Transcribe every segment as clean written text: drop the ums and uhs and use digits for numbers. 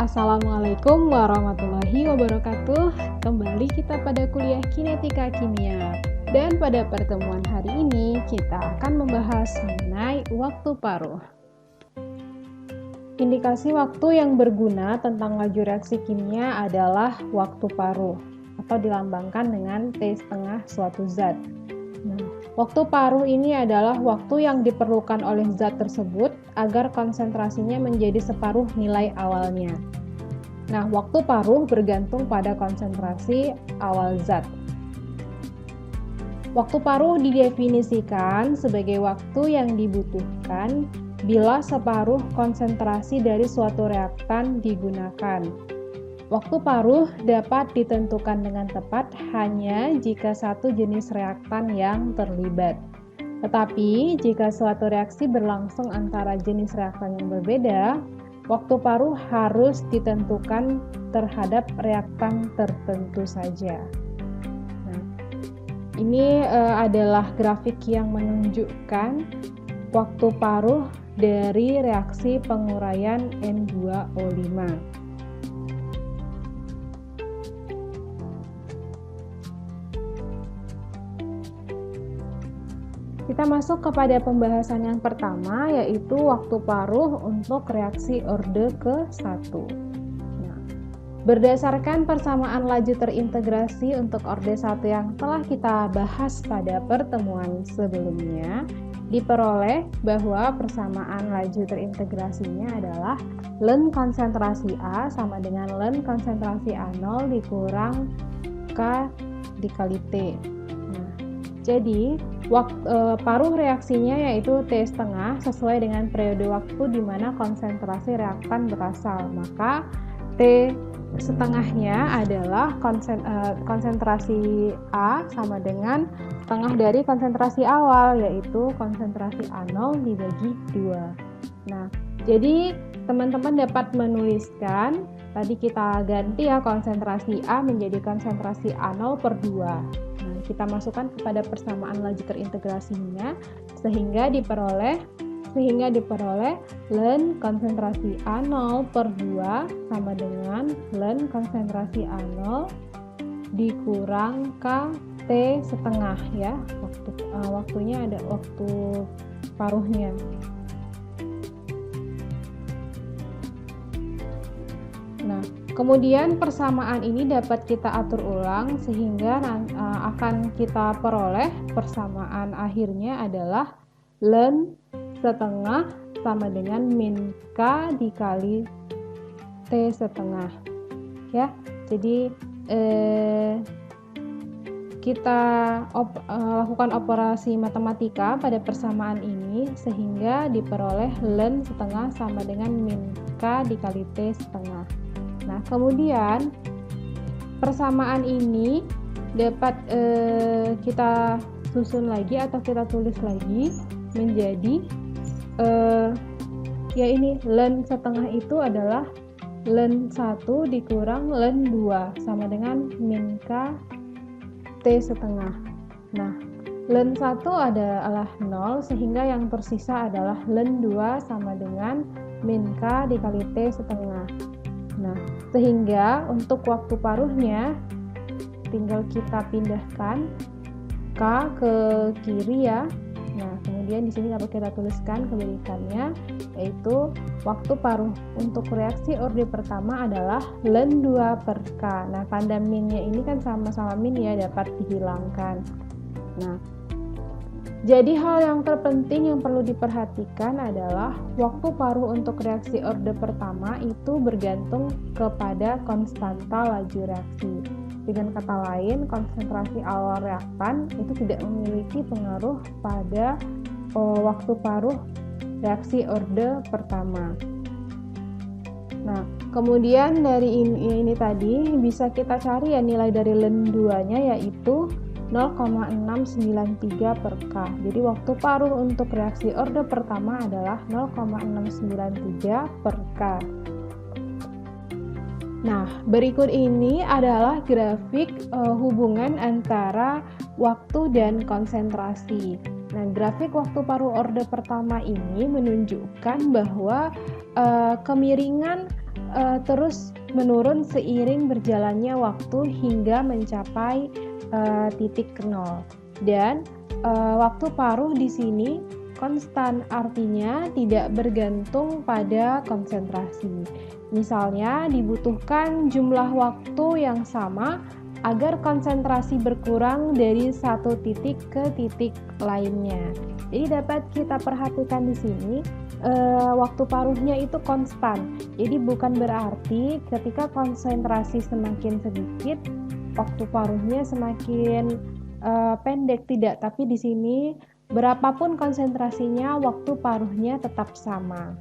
Assalamualaikum warahmatullahi wabarakatuh. Kembali kita pada kuliah kinetika kimia. Dan pada pertemuan hari ini kita akan membahas mengenai waktu paruh. Indikasi waktu yang berguna tentang laju reaksi kimia adalah waktu paruh atau dilambangkan dengan T setengah suatu zat. Waktu paruh ini adalah waktu yang diperlukan oleh zat tersebut agar konsentrasinya menjadi separuh nilai awalnya. Nah, waktu paruh bergantung pada konsentrasi awal zat. Waktu paruh didefinisikan sebagai waktu yang dibutuhkan bila separuh konsentrasi dari suatu reaktan digunakan. Waktu paruh dapat ditentukan dengan tepat hanya jika satu jenis reaktan yang terlibat. Tetapi, jika suatu reaksi berlangsung antara jenis reaktan yang berbeda, waktu paruh harus ditentukan terhadap reaktan tertentu saja. Nah, ini adalah grafik yang menunjukkan waktu paruh dari reaksi penguraian N2O5. Kita masuk kepada pembahasan yang pertama, yaitu waktu paruh untuk reaksi orde ke-1. Nah, berdasarkan persamaan laju terintegrasi untuk orde 1 yang telah kita bahas pada pertemuan sebelumnya, diperoleh bahwa persamaan laju terintegrasinya adalah ln konsentrasi A sama dengan ln konsentrasi A0 dikurang K dikali T. Nah, jadi paruh reaksinya yaitu T setengah sesuai dengan periode waktu di mana konsentrasi reaktan berasal. Maka T setengahnya adalah konsentrasi A sama dengan setengah dari konsentrasi awal, yaitu konsentrasi A0 dibagi 2. Nah, jadi teman-teman dapat menuliskan, tadi kita ganti ya konsentrasi A menjadi konsentrasi A0 per 2. Kita masukkan kepada persamaan laju terintegrasinya sehingga diperoleh ln konsentrasi A0 per 2 sama dengan ln konsentrasi A0 dikurang K T setengah ya. Waktunya ada waktu paruhnya. Nah, kemudian persamaan ini dapat kita atur ulang sehingga akan kita peroleh persamaan akhirnya adalah ln setengah sama dengan min K dikali T setengah ya. Jadi kita lakukan operasi matematika pada persamaan ini sehingga diperoleh ln setengah sama dengan min K dikali T setengah. Nah, kemudian persamaan ini dapat kita susun lagi atau kita tulis lagi menjadi ya ini ln setengah itu adalah ln 1 dikurang ln 2 sama dengan min K T setengah. Nah, ln 1 adalah 0 sehingga yang tersisa adalah ln 2 sama dengan min K dikali T setengah. Nah, sehingga untuk waktu paruhnya tinggal kita pindahkan K ke kiri ya. Nah, kemudian di sini dapat kita tuliskan kebalikannya, yaitu waktu paruh untuk reaksi orde pertama adalah ln 2 per K. Nah, tanda minnya ini kan sama-sama min ya, dapat dihilangkan. Nah, jadi hal yang terpenting yang perlu diperhatikan adalah waktu paruh untuk reaksi orde pertama itu bergantung kepada konstanta laju reaksi. Dengan kata lain, konsentrasi awal reaktan itu tidak memiliki pengaruh pada waktu paruh reaksi orde pertama. Nah, kemudian dari ini tadi bisa kita cari ya nilai dari ln 2-nya yaitu 0,693 per K. Jadi waktu paruh untuk reaksi orde pertama adalah 0,693 per K. Nah, berikut ini adalah grafik hubungan antara waktu dan konsentrasi. Nah, grafik waktu paruh orde pertama ini menunjukkan bahwa kemiringan terus menurun seiring berjalannya waktu hingga mencapai titik 0. Dan waktu paruh di sini konstan, artinya tidak bergantung pada konsentrasi. Misalnya dibutuhkan jumlah waktu yang sama agar konsentrasi berkurang dari satu titik ke titik lainnya. Jadi dapat kita perhatikan di sini waktu paruhnya itu konstan. Jadi bukan berarti ketika konsentrasi semakin sedikit waktu paruhnya semakin pendek, tidak. Tapi di sini berapapun konsentrasinya waktu paruhnya tetap sama.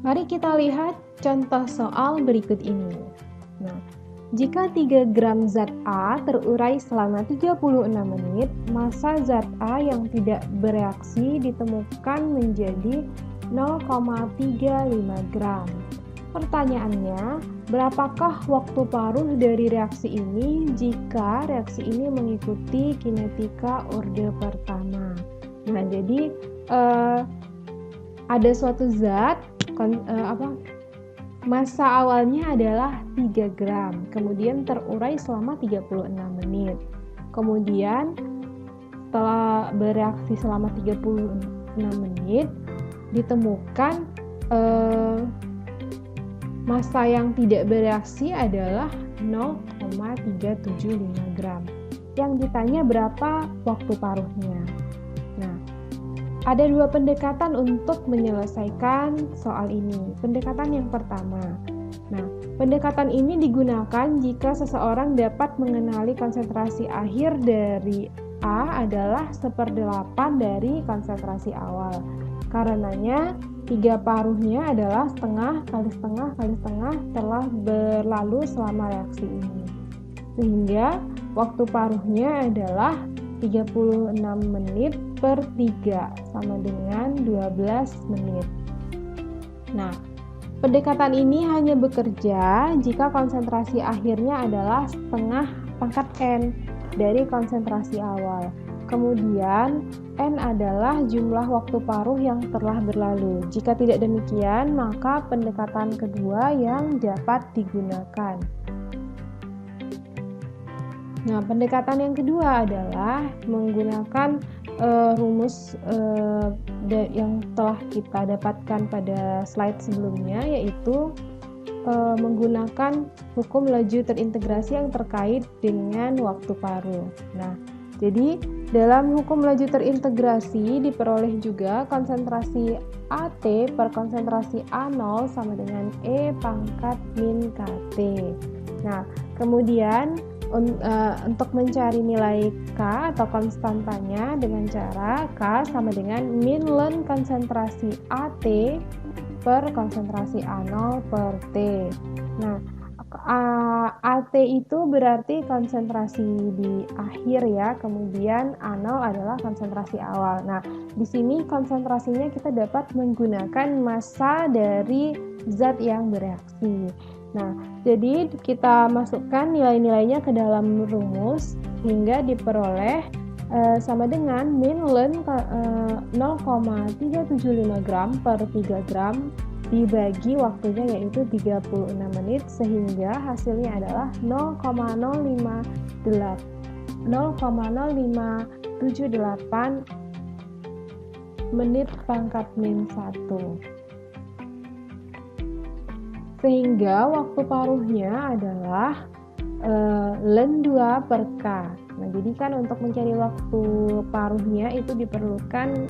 Mari kita lihat contoh soal berikut ini. Nah, jika 3 gram zat A terurai selama 36 menit, massa zat A yang tidak bereaksi ditemukan menjadi 0,35 gram. Pertanyaannya, berapakah waktu paruh dari reaksi ini jika reaksi ini mengikuti kinetika orde pertama? Nah, jadi ada suatu zat massa awalnya adalah 3 gram, kemudian terurai selama 36 menit. Kemudian setelah bereaksi selama 36 menit, ditemukan massa yang tidak bereaksi adalah 0,375 gram. Yang ditanya berapa waktu paruhnya. Nah, ada dua pendekatan untuk menyelesaikan soal ini. Pendekatan yang pertama. Nah, pendekatan ini digunakan jika seseorang dapat mengenali konsentrasi akhir dari A adalah 1/8 dari konsentrasi awal. Karenanya, 3 paruhnya adalah setengah kali setengah kali setengah telah berlalu selama reaksi ini. Sehingga waktu paruhnya adalah 36 menit per 3 sama dengan 12 menit. Nah, pendekatan ini hanya bekerja jika konsentrasi akhirnya adalah setengah pangkat N dari konsentrasi awal. Kemudian, N adalah jumlah waktu paruh yang telah berlalu. Jika tidak demikian, maka pendekatan kedua yang dapat digunakan. Nah, pendekatan yang kedua adalah menggunakan rumus yang telah kita dapatkan pada slide sebelumnya, yaitu menggunakan hukum laju terintegrasi yang terkait dengan waktu paruh. Nah, jadi dalam hukum laju terintegrasi diperoleh juga konsentrasi AT per konsentrasi A0 sama dengan E pangkat min KT. Nah, kemudian untuk mencari nilai K atau konstantanya dengan cara K sama dengan min ln konsentrasi AT per konsentrasi A0 per T. Nah, AT itu berarti konsentrasi di akhir ya, kemudian A0 adalah konsentrasi awal. Nah, di sini konsentrasinya kita dapat menggunakan massa dari zat yang bereaksi. Nah, jadi kita masukkan nilai-nilainya ke dalam rumus hingga diperoleh sama dengan min ln 0,375 gram per 3 gram dibagi waktunya yaitu 36 menit sehingga hasilnya adalah 0,0578 menit pangkat min 1. Sehingga waktu paruhnya adalah ln 2 per K. Nah, jadi kan untuk mencari waktu paruhnya itu diperlukan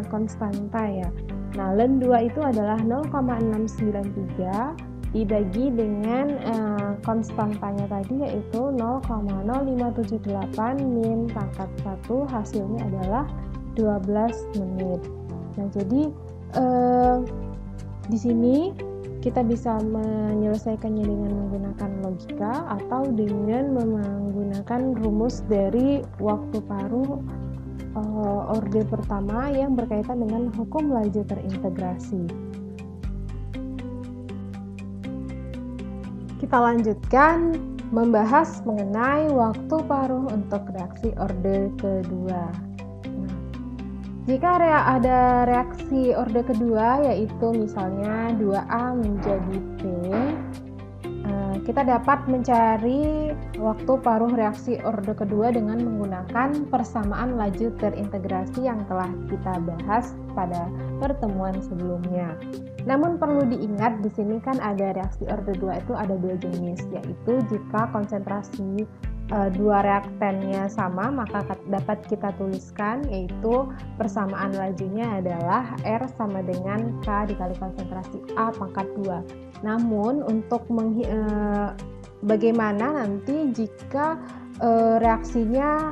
konstanta ya. Nah, ln 2 itu adalah 0,693 dibagi dengan konstantanya tadi yaitu 0,0578 min pangkat 1, hasilnya adalah 12 menit. Nah, jadi di sini kita bisa menyelesaikannya dengan menggunakan logika atau dengan menggunakan rumus dari waktu paruh orde pertama yang berkaitan dengan hukum laju terintegrasi. Kita lanjutkan membahas mengenai waktu paruh untuk reaksi orde kedua. Nah, Jika ada reaksi orde kedua, yaitu misalnya 2A menjadi P, kita dapat mencari waktu paruh reaksi orde kedua dengan menggunakan persamaan laju terintegrasi yang telah kita bahas pada pertemuan sebelumnya. Namun perlu diingat di sini kan ada reaksi orde 2 itu ada dua jenis, yaitu jika konsentrasi dua reaktannya sama, maka dapat kita tuliskan yaitu persamaan lajunya adalah R sama dengan K dikali konsentrasi A pangkat 2. Namun untuk bagaimana nanti jika reaksinya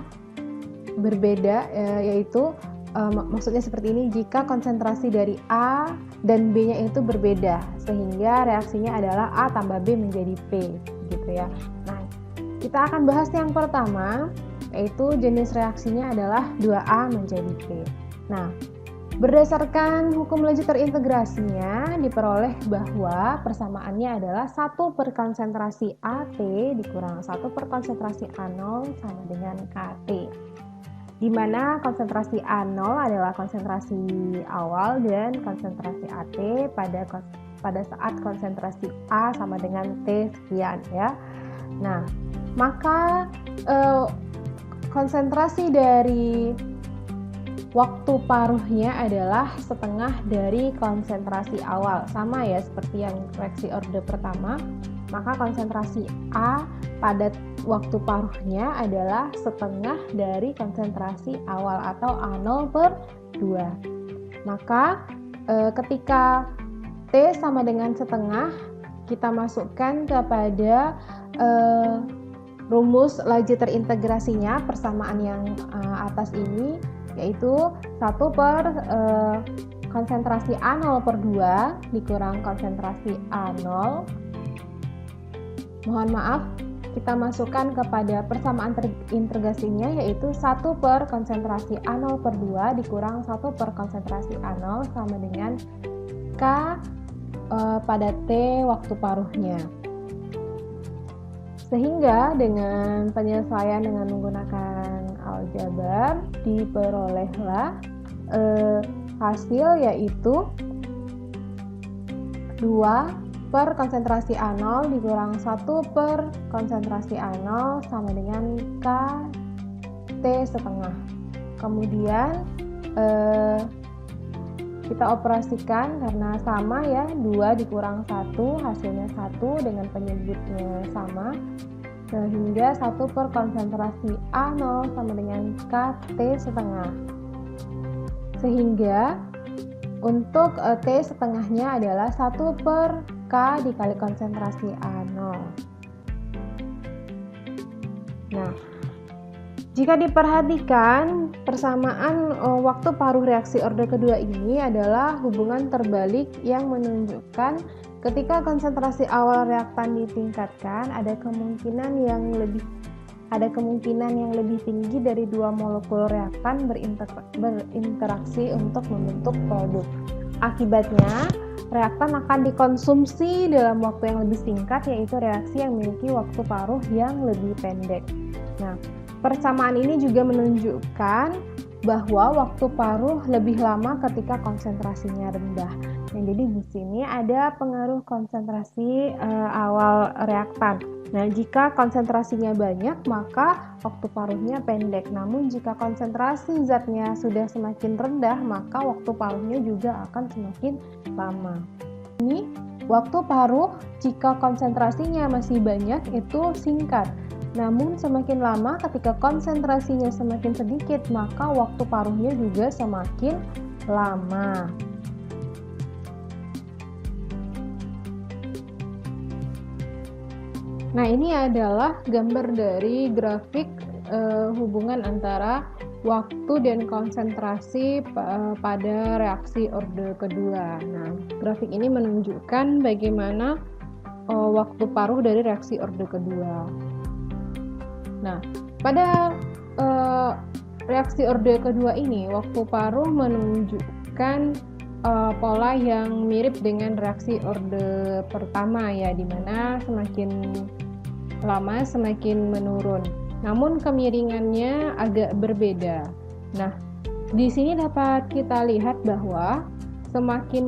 berbeda, yaitu maksudnya seperti ini, jika konsentrasi dari A dan B-nya itu berbeda sehingga reaksinya adalah A tambah B menjadi P gitu ya. Nah, kita akan bahas yang pertama, yaitu jenis reaksinya adalah 2A menjadi P. Nah, berdasarkan hukum laju terintegrasinya diperoleh bahwa persamaannya adalah 1 per konsentrasi AT dikurang 1 per konsentrasi A0 sama dengan KT. Di mana konsentrasi A0 adalah konsentrasi awal dan konsentrasi AT pada saat konsentrasi A sama dengan T sekian ya. Nah, maka konsentrasi dari waktu paruhnya adalah setengah dari konsentrasi awal. Sama ya seperti yang reaksi orde pertama, maka konsentrasi A pada waktu paruhnya adalah setengah dari konsentrasi awal atau A0 per 2. Maka ketika T sama dengan setengah, kita masukkan kepada rumus laju terintegrasinya persamaan yang atas ini, yaitu 1 per konsentrasi A0 per 2 dikurang konsentrasi A0. Mohon maaf, kita masukkan kepada persamaan terintegrasinya yaitu 1 per konsentrasi A0 per 2 dikurang 1 per konsentrasi A0 sama dengan K pada T waktu paruhnya. Sehingga dengan penyelesaian dengan menggunakan aljabar diperolehlah hasil yaitu 2 per konsentrasi A0 dikurang 1 per konsentrasi A0 sama dengan K T setengah. Kemudian kita operasikan karena sama ya, 2 dikurang 1 hasilnya 1 dengan penyebutnya sama, sehingga 1 per konsentrasi A0 sama dengan K T setengah. Sehingga untuk T setengahnya adalah 1 per K dikali konsentrasi A0. Nah, jika diperhatikan persamaan waktu paruh reaksi orde kedua ini adalah hubungan terbalik yang menunjukkan ketika konsentrasi awal reaktan ditingkatkan ada kemungkinan yang lebih tinggi dari dua molekul reaktan berinteraksi untuk membentuk produk. Akibatnya, reaktan akan dikonsumsi dalam waktu yang lebih singkat, yaitu reaksi yang memiliki waktu paruh yang lebih pendek. Nah, persamaan ini juga menunjukkan bahwa waktu paruh lebih lama ketika konsentrasinya rendah. Nah, jadi di sini ada pengaruh konsentrasi awal reaktan. Nah, jika konsentrasinya banyak, maka waktu paruhnya pendek. Namun, jika konsentrasi zatnya sudah semakin rendah, maka waktu paruhnya juga akan semakin lama. Ini waktu paruh jika konsentrasinya masih banyak itu singkat. Namun, semakin lama ketika konsentrasinya semakin sedikit, maka waktu paruhnya juga semakin lama. Nah, ini adalah gambar dari grafik hubungan antara waktu dan konsentrasi pada reaksi orde kedua. Nah, grafik ini menunjukkan bagaimana waktu paruh dari reaksi orde kedua. Nah, pada reaksi orde kedua ini, waktu paruh menunjukkan pola yang mirip dengan reaksi orde pertama ya, di mana semakin lama semakin menurun. Namun kemiringannya agak berbeda. Nah, di sini dapat kita lihat bahwa semakin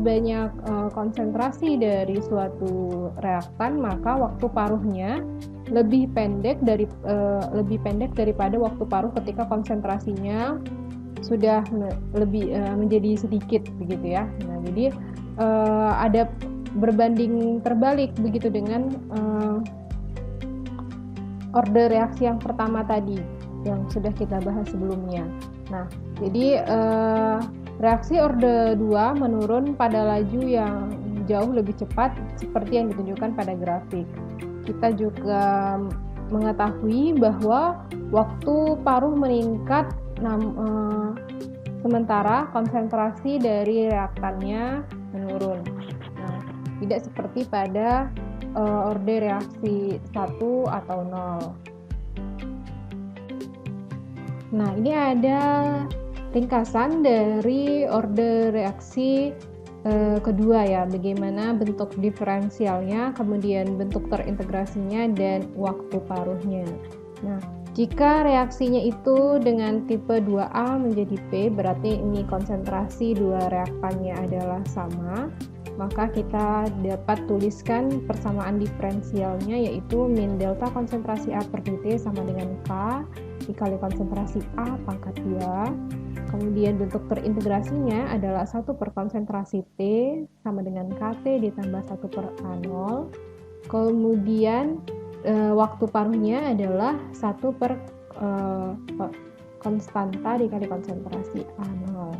banyak konsentrasi dari suatu reaktan, maka waktu paruhnya lebih pendek daripada waktu paruh ketika konsentrasinya sudah lebih menjadi sedikit begitu ya. Nah, jadi ada berbanding terbalik begitu dengan order reaksi yang pertama tadi yang sudah kita bahas sebelumnya. Nah, jadi reaksi orde 2 menurun pada laju yang jauh lebih cepat seperti yang ditunjukkan pada grafik. Kita juga mengetahui bahwa waktu paruh meningkat sementara konsentrasi dari reaktannya menurun. Nah, tidak seperti pada orde reaksi 1 atau 0. Nah, ini ada ringkasan dari orde reaksi kedua ya, bagaimana bentuk diferensialnya, kemudian bentuk terintegrasinya, dan waktu paruhnya. Nah, jika reaksinya itu dengan tipe 2A menjadi P, berarti ini konsentrasi dua reaktannya adalah sama, maka kita dapat tuliskan persamaan diferensialnya yaitu min delta konsentrasi A per dt sama dengan K dikali konsentrasi A pangkat 2. Kemudian bentuk terintegrasinya adalah 1 per konsentrasi T sama dengan KT ditambah 1 per A0. Kemudian waktu paruhnya adalah 1 per konstanta dikali konsentrasi A0.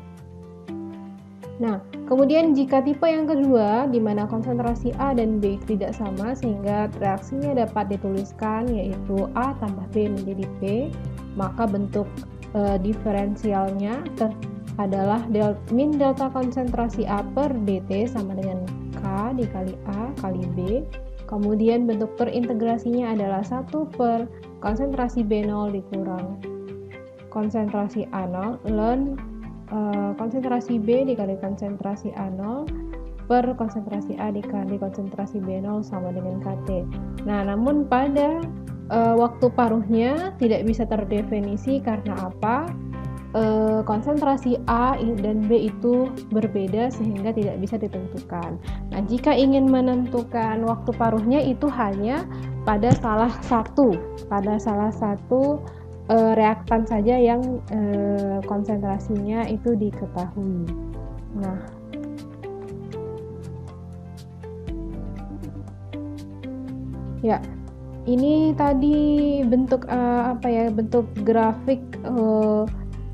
Nah, kemudian jika tipe yang kedua di mana konsentrasi A dan B tidak sama sehingga reaksinya dapat dituliskan yaitu A tambah B menjadi P, maka bentuk diferensialnya adalah min delta konsentrasi A per dt sama dengan K dikali A kali B. Kemudian bentuk terintegrasinya adalah 1 per konsentrasi B0 dikurang konsentrasi A0 ln konsentrasi B dikali konsentrasi A0 per konsentrasi A dikali konsentrasi B0 sama dengan KT. Nah, namun pada waktu paruhnya tidak bisa terdefinisi karena apa? Konsentrasi A dan B itu berbeda sehingga tidak bisa ditentukan. Nah, jika ingin menentukan waktu paruhnya itu hanya pada salah satu reaktan saja yang konsentrasinya itu diketahui. Nah, ya, ini tadi bentuk bentuk grafik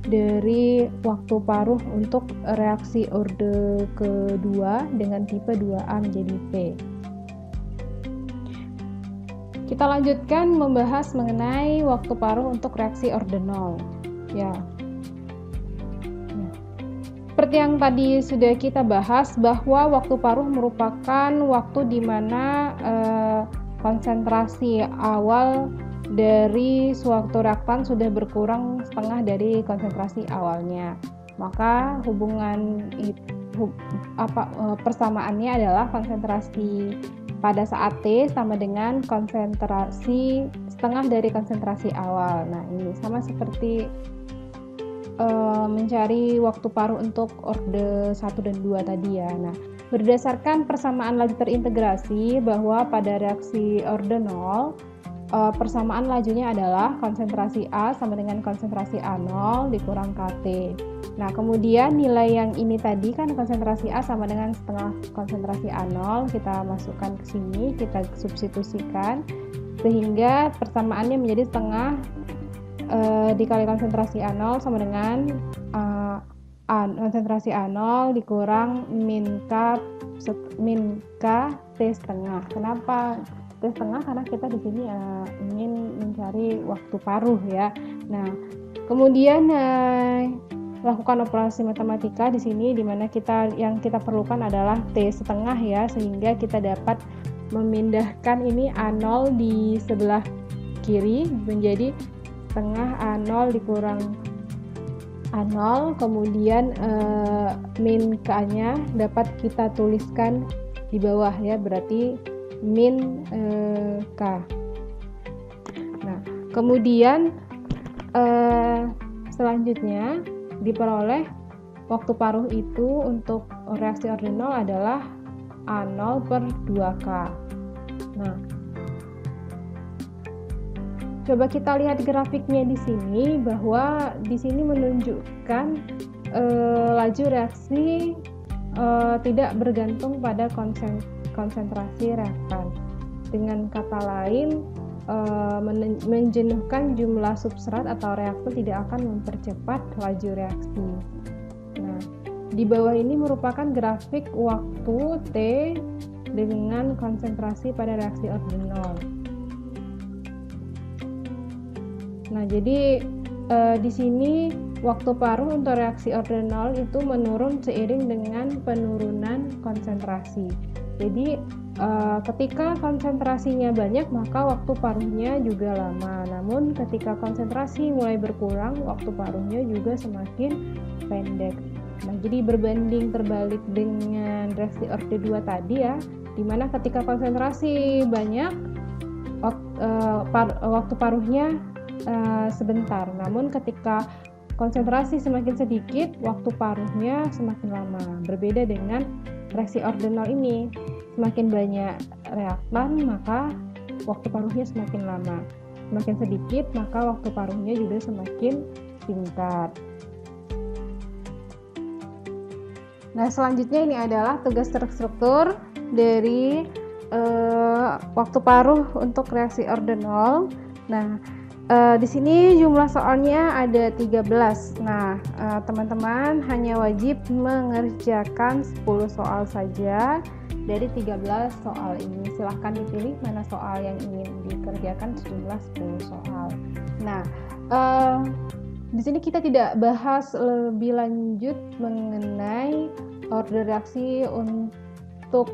dari waktu paruh untuk reaksi orde kedua dengan tipe 2A menjadi P. Kita lanjutkan membahas mengenai waktu paruh untuk reaksi orde 0. Ya. Seperti yang tadi sudah kita bahas bahwa waktu paruh merupakan waktu di mana konsentrasi awal dari suatu reaktan sudah berkurang setengah dari konsentrasi awalnya. Maka persamaannya adalah konsentrasi pada saat T sama dengan konsentrasi setengah dari konsentrasi awal. Nah, ini sama seperti mencari waktu paruh untuk orde 1 dan 2 tadi ya. Nah, berdasarkan persamaan laju terintegrasi bahwa pada reaksi orde 0 persamaan lajunya adalah konsentrasi A sama dengan konsentrasi A0 dikurang KT. Nah, kemudian nilai yang ini tadi kan konsentrasi A sama dengan setengah konsentrasi A0, kita masukkan ke sini, kita substitusikan sehingga persamaannya menjadi setengah dikali konsentrasi A0 sama dengan konsentrasi A0 dikurang min K T setengah. Kenapa T setengah? Karena kita di sini ingin mencari waktu paruh ya. Nah, kemudian lakukan operasi matematika di sini, di mana yang kita perlukan adalah T setengah ya, sehingga kita dapat memindahkan ini A0 di sebelah kiri menjadi setengah A0 dikurang A0, kemudian min K-nya dapat kita tuliskan di bawah ya, berarti min K. Nah, kemudian selanjutnya diperoleh waktu paruh itu untuk reaksi ordinal adalah A0 per 2K. Nah, coba kita lihat grafiknya di sini, bahwa di sini menunjukkan laju reaksi tidak bergantung pada konsentrasi reaktan. Dengan kata lain, menjenuhkan jumlah substrat atau reaktan tidak akan mempercepat laju reaksi. Nah, di bawah ini merupakan grafik waktu T dengan konsentrasi pada reaksi ordinal. Nah, jadi di sini waktu paruh untuk reaksi ordinal itu menurun seiring dengan penurunan konsentrasi. Jadi ketika konsentrasinya banyak, maka waktu paruhnya juga lama. Namun ketika konsentrasi mulai berkurang, waktu paruhnya juga semakin pendek. Nah, jadi berbanding terbalik dengan reaksi orde 2 tadi ya, dimana ketika konsentrasi banyak, waktu paruhnya sebentar. Namun ketika konsentrasi semakin sedikit, waktu paruhnya semakin lama. Berbeda dengan reaksi ordinal ini, semakin banyak reaktan maka waktu paruhnya semakin lama. Semakin sedikit maka waktu paruhnya juga semakin singkat. Nah, selanjutnya ini adalah tugas terstruktur dari waktu paruh untuk reaksi ordinal. Nah, di sini jumlah soalnya ada 13. Nah, teman-teman hanya wajib mengerjakan 10 soal saja dari 13 soal ini. Silahkan dipilih mana soal yang ingin dikerjakan sejumlah 10 soal. Nah, di sini kita tidak bahas lebih lanjut mengenai order reaksi untuk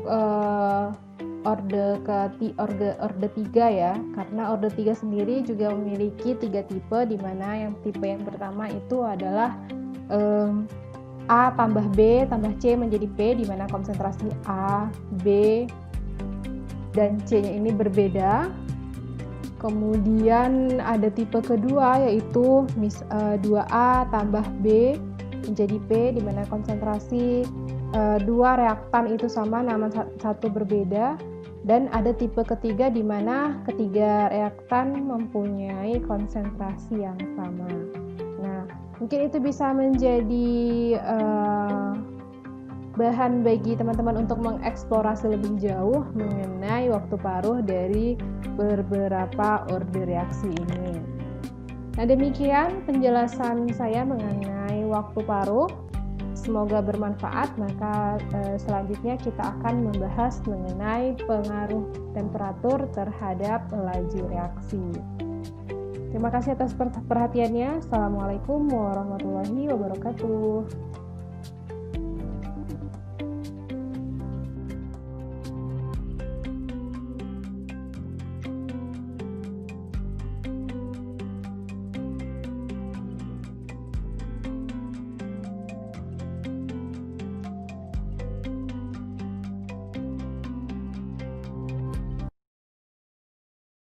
orde 3 ya, karena orde 3 sendiri juga memiliki 3 tipe, di mana yang tipe yang pertama itu adalah A tambah B tambah C menjadi P, di mana konsentrasi A, B, dan C-nya ini berbeda. Kemudian ada tipe kedua yaitu 2A tambah B menjadi P, di mana konsentrasi dua reaktan itu sama namun satu berbeda. Dan ada tipe ketiga di mana ketiga reaktan mempunyai konsentrasi yang sama. Nah, mungkin itu bisa menjadi bahan bagi teman-teman untuk mengeksplorasi lebih jauh mengenai waktu paruh dari beberapa orde reaksi ini. Nah, demikian penjelasan saya mengenai waktu paruh. Semoga bermanfaat. Maka selanjutnya kita akan membahas mengenai pengaruh temperatur terhadap laju reaksi. Terima kasih atas perhatiannya. Assalamualaikum warahmatullahi wabarakatuh.